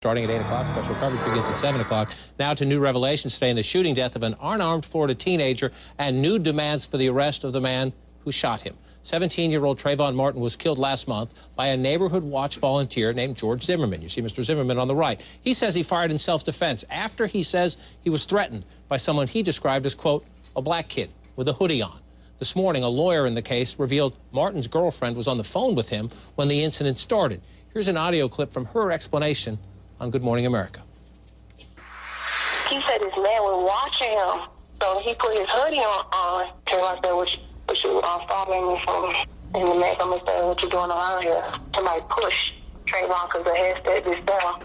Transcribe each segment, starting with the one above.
Starting at 8 o'clock, special coverage begins at 7 o'clock. Now to new revelations today in the shooting death of an unarmed Florida teenager and new demands for the arrest of the man who shot him. 17-year-old Trayvon Martin was killed last month by a neighborhood watch volunteer named George Zimmerman. You see Mr. Zimmerman on the right. He says he fired in self-defense after he says he was threatened by someone he described as, quote, a black kid with a hoodie on. This morning, a lawyer in the case revealed Martin's girlfriend was on the phone with him when the incident started. Here's an audio clip from her explanation on Good Morning America. He said his man was watching him, so he put his hoodie on. Came out there, what you following me from? And the man come and said, what you doing around here? Somebody pushed Trayvon because the head stepped this down.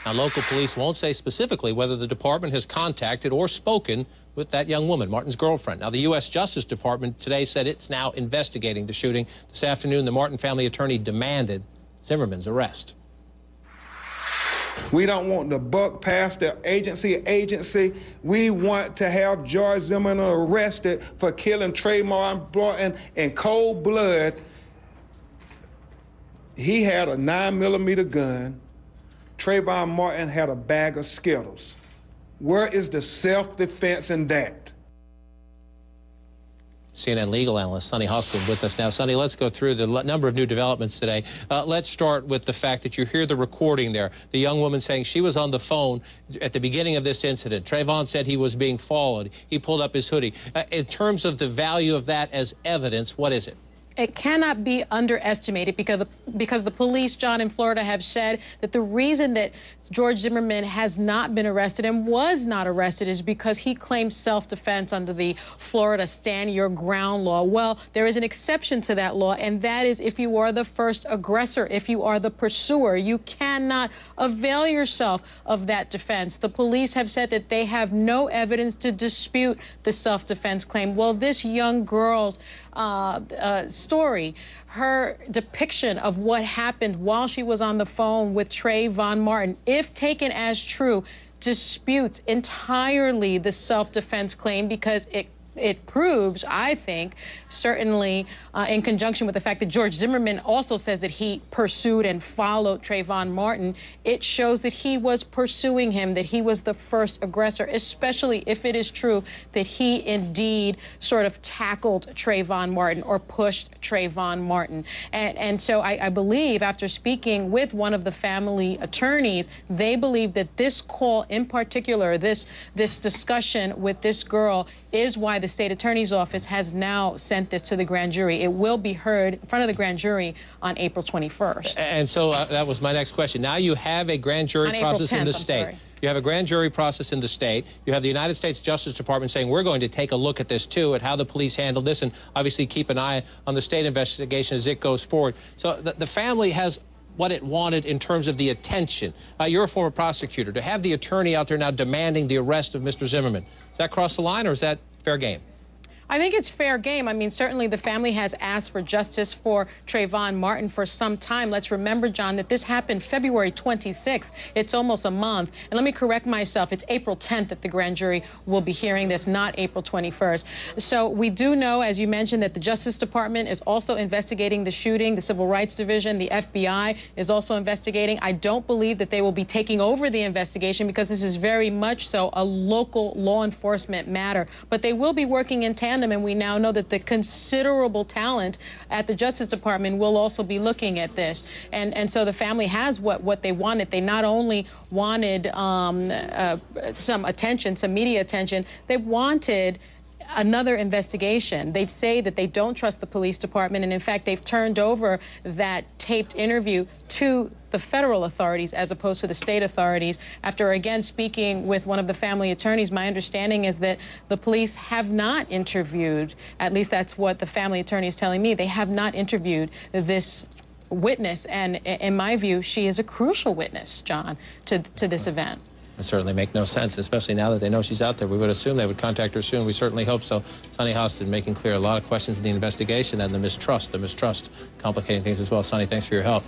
Now, local police won't say specifically whether the department has contacted or spoken with that young woman, Martin's girlfriend. Now, the U.S. Justice Department today said it's now investigating the shooting. This afternoon, the Martin family attorney demanded Zimmerman's arrest. We don't want the buck past the agency. We want to have George Zimmerman arrested for killing Trayvon Martin in cold blood. He had a 9mm gun. Trayvon Martin had a bag of Skittles. Where is the self-defense in that? CNN legal analyst Sonny Hostin with us now. Sonny, let's go through the number of new developments today. Let's start with the fact that you hear the recording there. The young woman saying she was on the phone at the beginning of this incident. Trayvon said he was being followed. He pulled up his hoodie. In terms of the value of that as evidence, what is it? It cannot be underestimated because the police, John, in Florida have said that the reason that George Zimmerman has not been arrested and was not arrested is because he claims self-defense under the Florida Stand Your Ground law. Well, there is an exception to that law, and that is if you are the first aggressor, if you are the pursuer, you cannot avail yourself of that defense. The police have said that they have no evidence to dispute the self-defense claim. Well, this young girl's story, her depiction of what happened while she was on the phone with Trayvon Martin, if taken as true, disputes entirely the self-defense claim because it proves, I think, certainly in conjunction with the fact that George Zimmerman also says that he pursued and followed Trayvon Martin, it shows that he was pursuing him, that he was the first aggressor, especially if it is true that he indeed sort of tackled Trayvon Martin or pushed Trayvon Martin. And so I believe, after speaking with one of the family attorneys, they believe that this call in particular, this discussion with this girl, is why the state attorney's office has now sent this to the grand jury. It will be heard in front of the grand jury on April 21st. And so that was my next question. Now you have a grand jury process in the state. You have a grand jury process in the state. You have the United States Justice Department saying we're going to take a look at this too, at how the police handled this, and obviously keep an eye on the state investigation as it goes forward. So the family has what it wanted in terms of the attention. You're a former prosecutor. To have the attorney out there now demanding the arrest of Mr. Zimmerman, does that cross the line, or is that fair game? I think it's fair game. I mean, certainly the family has asked for justice for Trayvon Martin for some time. Let's remember, John, that this happened February 26th. It's almost a month. And let me correct myself. It's April 10th that the grand jury will be hearing this, not April 21st. So we do know, as you mentioned, that the Justice Department is also investigating the shooting. The Civil Rights Division, the FBI, is also investigating. I don't believe that they will be taking over the investigation because this is very much so a local law enforcement matter. But they will be working in tandem. And we now know that the considerable talent at the Justice Department will also be looking at this. And so the family has what they wanted. They not only wanted some attention, some media attention, they wanted another investigation. They say that they don't trust the police department, and in fact, they've turned over that taped interview to the federal authorities as opposed to the state authorities. After again speaking with one of the family attorneys, my understanding is that the police have not interviewed, at least that's what the family attorney is telling me, they have not interviewed this witness, and in my view, she is a crucial witness, John, to this event. It certainly make no sense, especially now that they know she's out there. We would assume they would contact her soon. We certainly hope so. Sonny Hostin making clear a lot of questions in the investigation and the mistrust complicating things as well. Sonny, thanks for your help.